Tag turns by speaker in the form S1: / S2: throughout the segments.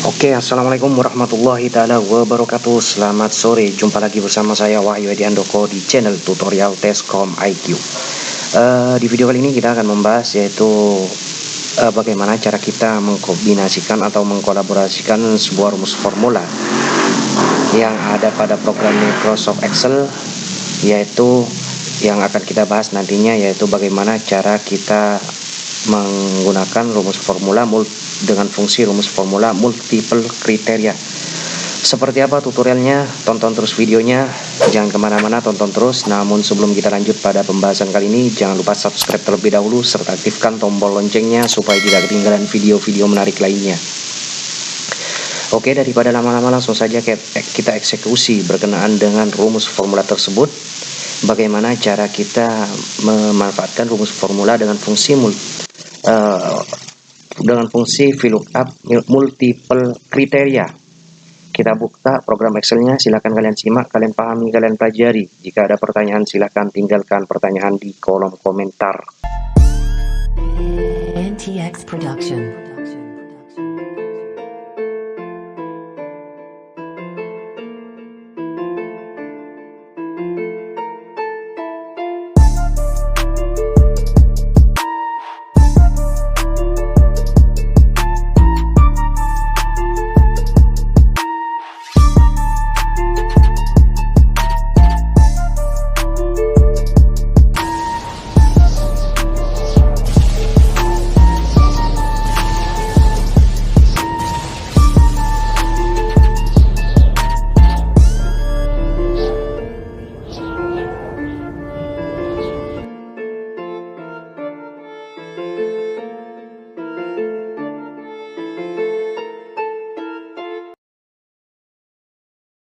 S1: Oke, assalamualaikum warahmatullahi taala wabarakatuh. Selamat sore, jumpa lagi bersama saya Wahyu Edi Andoko di channel tutorial Tescom IQ. Di video kali ini kita akan membahas yaitu bagaimana cara kita mengkombinasikan atau mengkolaborasikan sebuah rumus formula yang ada pada program Microsoft Excel, yaitu yang akan kita bahas nantinya, yaitu bagaimana cara kita menggunakan rumus formula dengan fungsi rumus formula multiple kriteria. Seperti apa tutorialnya? Tonton terus videonya, jangan kemana-mana, tonton terus. Namun sebelum kita lanjut pada pembahasan kali ini, jangan lupa subscribe terlebih dahulu serta aktifkan tombol loncengnya supaya tidak ketinggalan video-video menarik lainnya. Oke, daripada lama-lama langsung saja kita eksekusi berkenaan dengan rumus formula tersebut. Bagaimana cara kita memanfaatkan rumus formula dengan fungsi VLOOKUP multiple kriteria. Kita buka program Excelnya, silahkan kalian simak, kalian pahami, kalian pelajari. Jika ada pertanyaan silahkan tinggalkan pertanyaan di kolom komentar.
S2: NTX Production.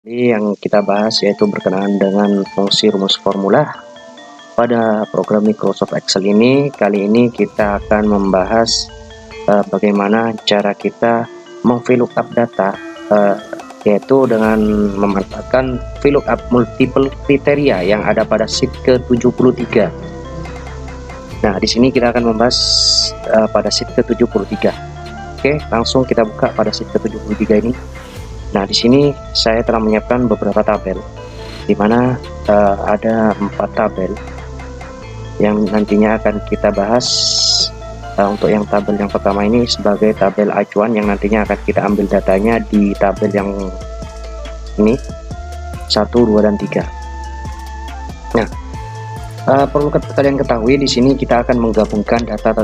S1: Yang kita bahas yaitu berkenaan dengan fungsi rumus formula pada program Microsoft Excel ini. Kali ini kita akan membahas bagaimana cara kita meng-VLOOKUP data, yaitu dengan memanfaatkan VLOOKUP multiple kriteria yang ada pada sheet ke-73. Nah, di sini kita akan membahas pada sheet ke-73. Oke, langsung kita buka pada sheet ke-73 ini. Nah, di sini saya telah menyiapkan beberapa tabel, di mana ada 4 tabel yang nantinya akan kita bahas. Untuk yang tabel yang pertama ini sebagai tabel acuan yang nantinya akan kita ambil datanya di tabel yang ini 1, 2, dan 3. Nah, perlu kalian ketahui di sini kita akan menggabungkan data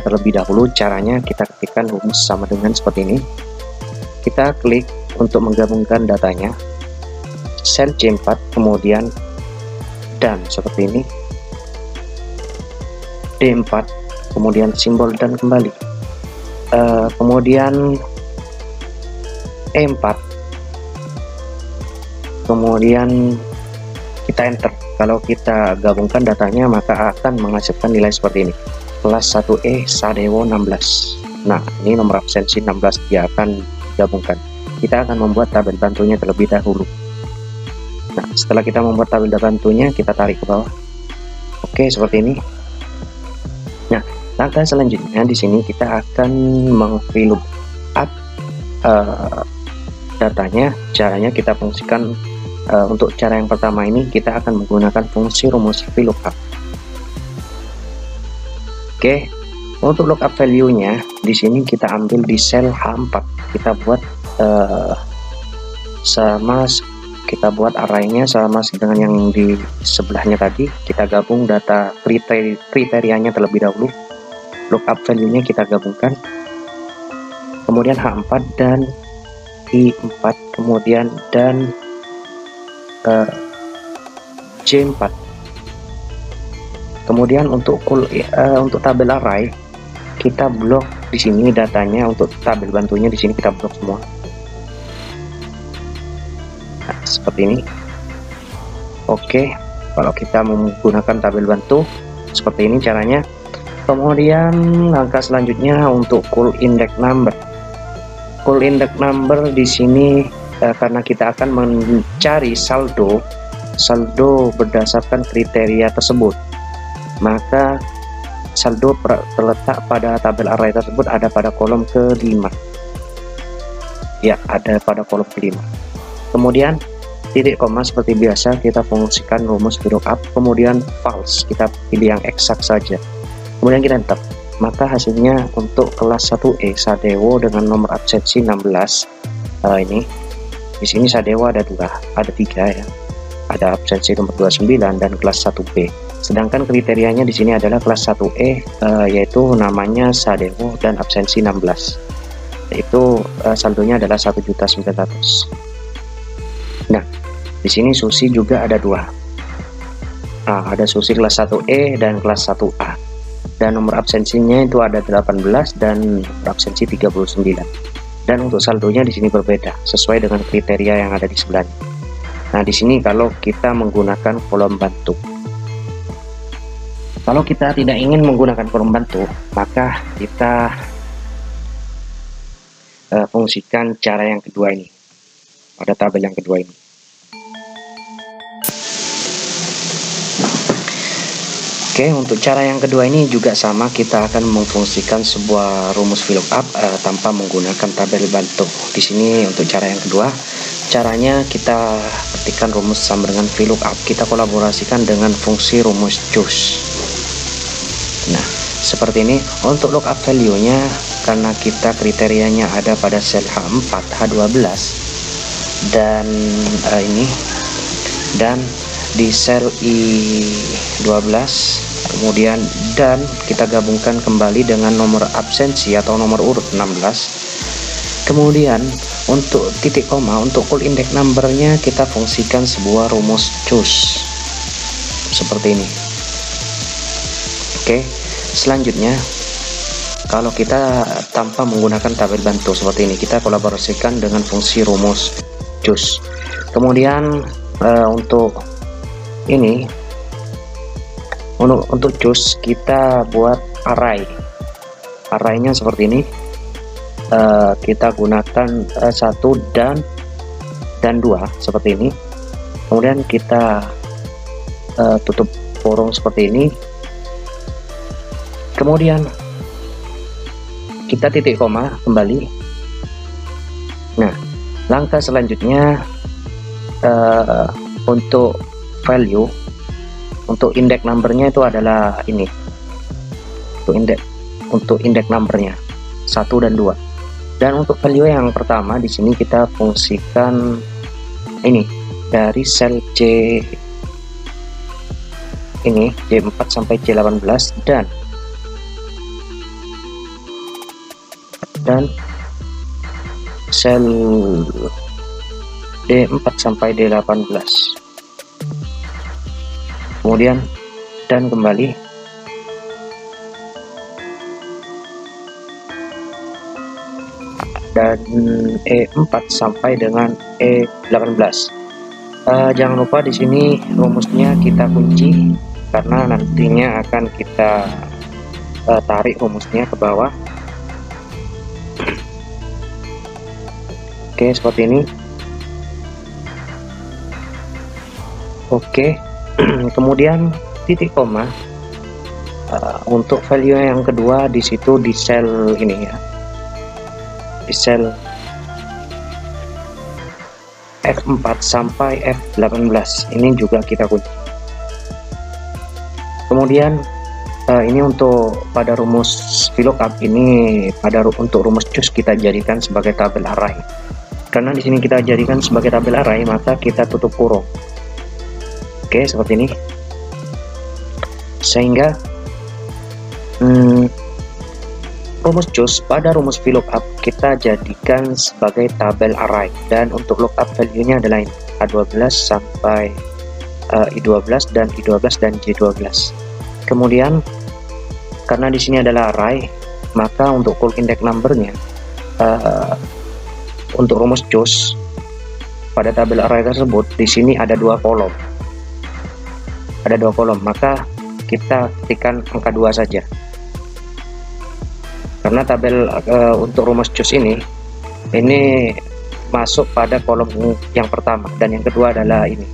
S1: terlebih dahulu. Caranya kita ketikkan rumus sama dengan seperti ini. Kita klik untuk menggabungkan datanya, sel C4, kemudian dan seperti ini, D4, kemudian simbol dan kembali, kemudian E4, kemudian kita enter. Kalau kita gabungkan datanya maka akan menghasilkan nilai seperti ini, kelas 1E Sadewo 16. Nah, ini nomor absensi 16 dia akan gabungkan. Kita akan membuat tabel bantunya terlebih dahulu. Nah, setelah kita membuat tabel bantunya, kita tarik ke bawah. Oke, seperti ini. Nah, langkah selanjutnya di sini kita akan meng-VLOOKUP datanya. Caranya kita fungsikan, untuk cara yang pertama ini kita akan menggunakan fungsi rumus VLOOKUP. Oke, untuk lookup value-nya di sini kita ambil di sel H4. Kita buat kita buat arraynya sama dengan yang di sebelahnya tadi. Kita gabung data kriterianya terlebih dahulu, lookup value-nya kita gabungkan. kemudian H4 dan I4, kemudian dan J4. Kemudian untuk tabel array kita blok di sini datanya, untuk tabel bantunya di sini kita blok semua. Nah, seperti ini. Oke, kalau kita menggunakan tabel bantu seperti ini caranya. Kemudian langkah selanjutnya untuk call index number. Call index number di sini karena kita akan mencari saldo berdasarkan kriteria tersebut, maka saldo terletak pada tabel array tersebut ada pada kolom kelima. Ya, ada pada kolom kelima. Kemudian titik koma seperti biasa kita fungsikan rumus VLOOKUP, kemudian false, kita pilih yang eksak saja. Kemudian kita enter. Maka hasilnya untuk kelas 1E Sadewo dengan nomor absensi 16. Ini di sini Sadewo ada 3 ya. Ada absensi nomor 29 dan kelas 1B. Sedangkan kriterianya di sini adalah kelas 1E, yaitu namanya Sadewo dan absensi 16. Yaitu saldonya adalah 1.900.000. Nah, di sini Susi juga ada 2. Ada Susi kelas 1E dan kelas 1A. Dan nomor absensinya itu ada 18 dan absensi 39. Dan untuk saldonya di sini berbeda sesuai dengan kriteria yang ada di sebelahnya. Nah, di sini kalau kita menggunakan kolom bantu. Kalau kita tidak ingin menggunakan kolom bantu, maka kita fungsikan cara yang kedua ini. Pada tabel yang kedua ini. Oke, untuk cara yang kedua ini juga sama, kita akan memfungsikan sebuah rumus VLOOKUP tanpa menggunakan tabel bantu. Di sini untuk cara yang kedua, caranya kita ketikkan rumus sama dengan VLOOKUP, kita kolaborasikan dengan fungsi rumus choose. Nah, seperti ini. Untuk lookup value-nya, karena kita kriterianya ada pada sel H4, H12 dan ini, dan di sel I12, kemudian dan kita gabungkan kembali dengan nomor absensi atau nomor urut 16. Kemudian untuk titik koma, untuk call index number-nya kita fungsikan sebuah rumus choose seperti ini. Oke, selanjutnya kalau kita tanpa menggunakan tabel bantu seperti ini, kita kolaborasikan dengan fungsi rumus choose. Kemudian untuk ini, untuk choose kita buat arraynya seperti ini. Kita gunakan 1 dan 2 seperti ini. Kemudian kita tutup kurung seperti ini. Kemudian kita titik koma kembali. Nah, langkah selanjutnya untuk value, untuk index numbernya itu adalah ini. Untuk index numbernya 1 dan 2. Dan untuk value yang pertama di sini kita fungsikan ini dari sel J ini, J4 sampai J18 dan sel D4 sampai D18. Kemudian dan kembali, dan E4 sampai dengan E18. Jangan lupa di sini rumusnya kita kunci karena nantinya akan kita tarik rumusnya ke bawah. Oke, seperti ini. Oke. Kemudian titik koma untuk value yang kedua di situ di sel ini ya, di sel F4 sampai F18 ini juga kita kunci. Kemudian ini untuk pada rumus VLOOKUP ini, untuk rumus choose kita jadikan sebagai tabel array. Karena di sini kita jadikan sebagai tabel array, maka kita tutup kurung. Oke, seperti ini. Sehingga rumus choose pada rumus VLOOKUP kita jadikan sebagai tabel array, dan untuk lookup value-nya adalah ini A12 sampai I12 dan I12 dan J12. Kemudian karena di sini adalah array, maka untuk call index number-nya untuk rumus choose pada tabel array tersebut di sini ada dua kolom. Maka kita ketikkan angka 2 saja. Karena tabel untuk rumus choose ini masuk pada kolom yang pertama dan yang kedua adalah ini.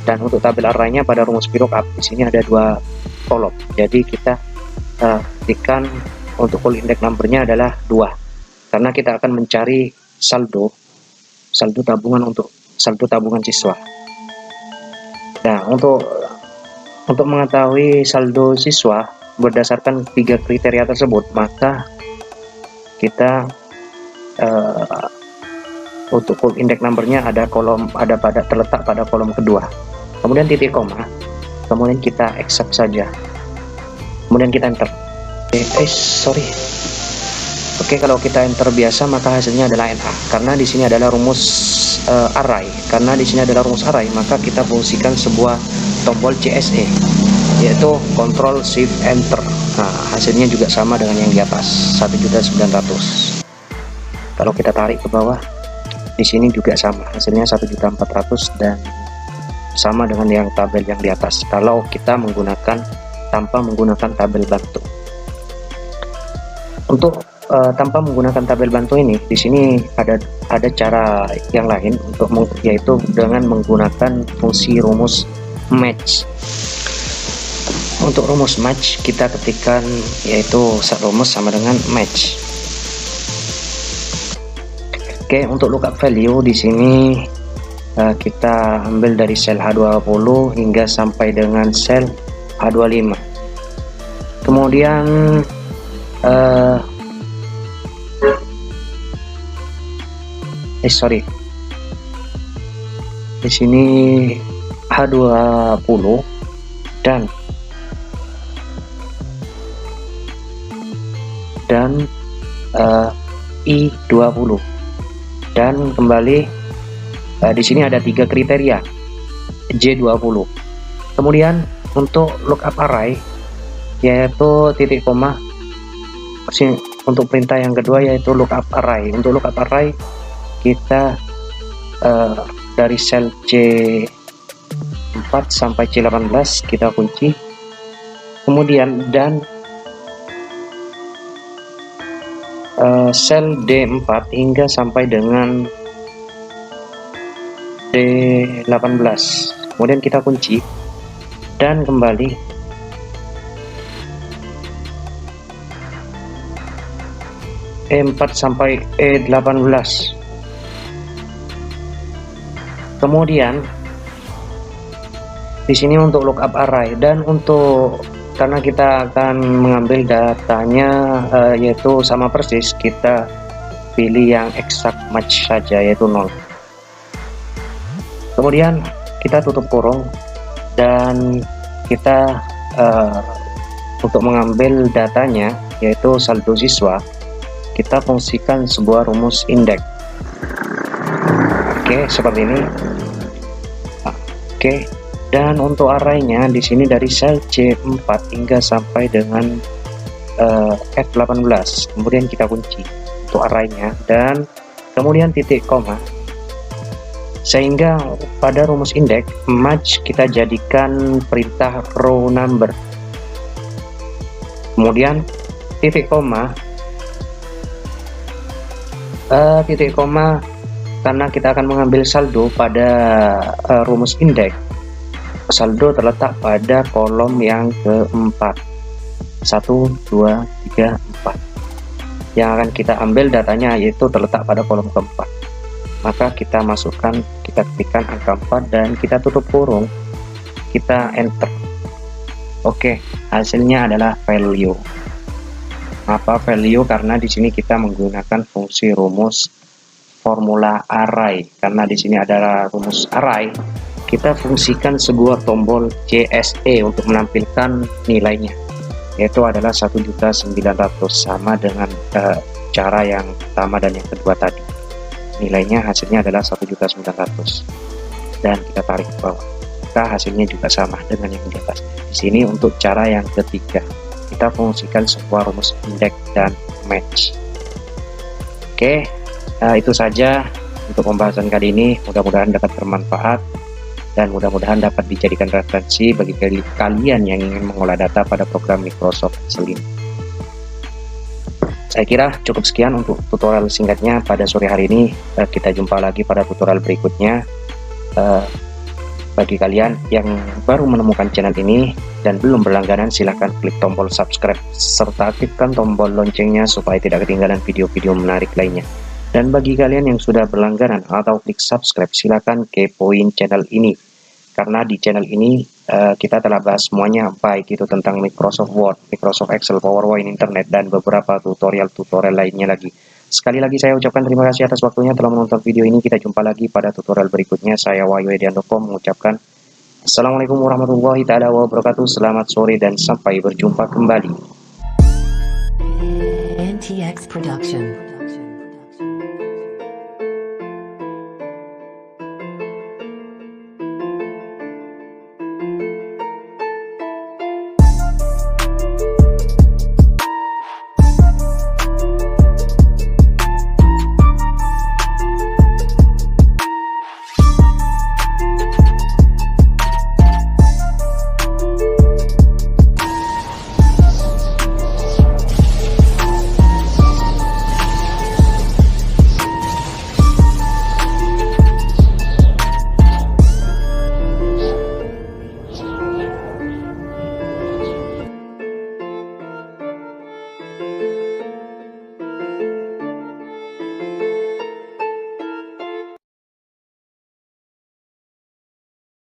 S1: Dan untuk tabel array-nya pada rumus VLOOKUP di sini ada dua kolom. Jadi kita ketikkan untuk call index number-nya adalah 2. Karena kita akan mencari saldo tabungan siswa. Nah, untuk mengetahui saldo siswa berdasarkan 3 kriteria tersebut, maka kita untuk call index number-nya terletak pada kolom kedua. Kemudian titik koma, kemudian kita accept saja. Kemudian kita enter. Oke, kalau kita enter biasa maka hasilnya adalah NA. Karena di sini adalah rumus array. Maka kita fungsikan sebuah tombol CSE, yaitu Ctrl Shift Enter. Nah, hasilnya juga sama dengan yang di atas, 1.900.000. Kalau kita tarik ke bawah, di sini juga sama, hasilnya 1.400.000 dan sama dengan yang tabel yang di atas. Kalau kita tanpa menggunakan tabel bantu. Untuk tanpa menggunakan tabel bantu ini, di sini ada cara yang lain yaitu dengan menggunakan fungsi rumus match. Untuk rumus match kita ketikkan yaitu rumus sama dengan match. Oke, untuk lookup value di sini kita ambil dari sel H20 hingga sampai dengan sel H25. Kemudian di sini H20 dan I20, dan kembali di sini ada 3 kriteria J20. Kemudian untuk lookup array yaitu titik koma. Untuk perintah yang kedua yaitu lookup array. Untuk lookup array kita dari sel C4 sampai C18 kita kunci, kemudian dan sel D4 hingga sampai dengan D18, kemudian kita kunci dan kembali E4 sampai E18. Kemudian di sini untuk lookup array, dan karena kita akan mengambil datanya yaitu sama persis, kita pilih yang exact match saja yaitu 0. Kemudian kita tutup kurung dan kita untuk mengambil datanya yaitu saldo siswa, kita fungsikan sebuah rumus indeks. Oke, seperti ini. Oke, dan untuk arraynya di sini dari sel C4 hingga sampai dengan F18, kemudian kita kunci untuk arraynya dan kemudian titik koma, sehingga pada rumus indeks match kita jadikan perintah row number, kemudian titik koma karena kita akan mengambil saldo pada rumus indeks. Saldo terletak pada kolom yang keempat, 1, 2, 3, 4. Yang akan kita ambil datanya yaitu terletak pada kolom keempat. Maka kita ketikkan angka 4 dan kita tutup kurung, kita enter. Oke, hasilnya adalah value. Apa value? Karena di sini kita menggunakan fungsi rumus formula array. Karena di sini adalah rumus array, kita fungsikan sebuah tombol CSE untuk menampilkan nilainya, yaitu adalah 1.900.000, sama dengan cara yang pertama dan yang kedua tadi. Nilainya hasilnya adalah 1.900.000 dan kita tarik ke bawah, maka hasilnya juga sama dengan yang di atas. Di sini untuk cara yang ketiga, kita fungsikan sebuah rumus indeks dan match. Oke, itu saja untuk pembahasan kali ini. Mudah-mudahan dapat bermanfaat dan mudah-mudahan dapat dijadikan referensi bagi kalian yang ingin mengolah data pada program Microsoft Excel ini. Saya kira cukup sekian untuk tutorial singkatnya pada sore hari ini. Kita jumpa lagi pada tutorial berikutnya. Bagi kalian yang baru menemukan channel ini dan belum berlangganan, silahkan klik tombol subscribe serta aktifkan tombol loncengnya supaya tidak ketinggalan video-video menarik lainnya. Dan bagi kalian yang sudah berlangganan atau klik subscribe, silahkan kepoin channel ini, karena di channel ini kita telah bahas semuanya, baik itu tentang Microsoft Word, Microsoft Excel, PowerPoint, Internet, dan beberapa tutorial-tutorial lainnya lagi. Sekali lagi saya ucapkan terima kasih atas waktunya telah menonton video ini. Kita jumpa lagi pada tutorial berikutnya. Saya Wahyu Ediandoko mengucapkan Assalamualaikum warahmatullahi wabarakatuh. Selamat sore dan sampai berjumpa kembali.
S2: NTX Production.